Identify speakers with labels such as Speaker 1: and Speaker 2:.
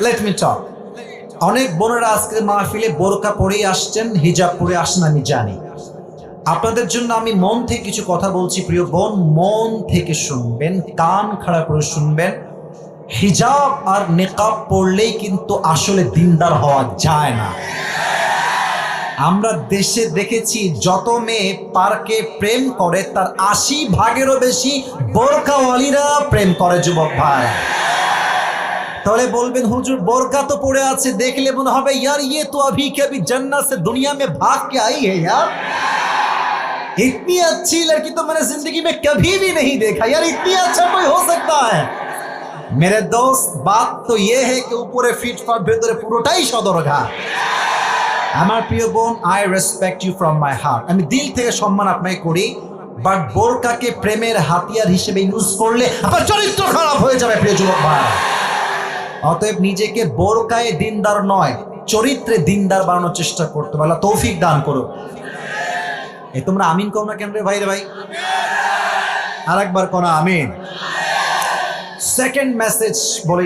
Speaker 1: Let me টক। অনেক বোনেরা আজকে মাহফিলে বোরকা পরেই আসছেন, হিজাব পরে আসেন, আমি জানি। আপনাদের জন্য আমি মন থেকে কিছু কথা বলছি, প্রিয় বোন, মন থেকে শুনবেন, কান খাড়া করে শুনবেন। হিজাব আর নেকাব পড়লেই কিন্তু আসলে দিনদার হওয়া যায় না। আমরা দেশে দেখেছি যত মেয়ে পার্কে প্রেম করে তার ৮০ ভাগেরও বেশি বোরকাওয়ালিরা প্রেম করে। যুবক ভাই, তাহলে বলবেন হুজুর বোরকা তো পড়ে আছে, দেখলে মনে হবে यार ये तो अभी के अभी जन्नत से दुनिया में भाग के आई है यार, इतनी अच्छी लड़की तो मैंने जिंदगी में कभी भी नहीं देखा यार, इतनी अच्छा कोई हो सकता है। मेरे दोस्त, बात तो ये है कि ऊपरे फिट फाट ভেতরে পুরোটাই সদরঘাট। আমার প্রিয় বোন, I respect you from my heart, আমি দিল থেকে সম্মান আপনাকে করি, বাট বোরকাকে প্রেমের হাতিয়ার হিসেবে ইউজ করলে আপনার চরিত্র খারাপ হয়ে যাবে প্রিয় যুবক ভাই। অতএব নিজেকে বোরকায় দিনদার নয়, চরিত্রে দিনদার বানানোর চেষ্টা করতে পারলে তৌফিক দান করো। এই তোমরা আমিন কও না কেন রে ভাই? রে ভাই, আরেকবার কোন আমিন। সেকেন্ড মেসেজ বলে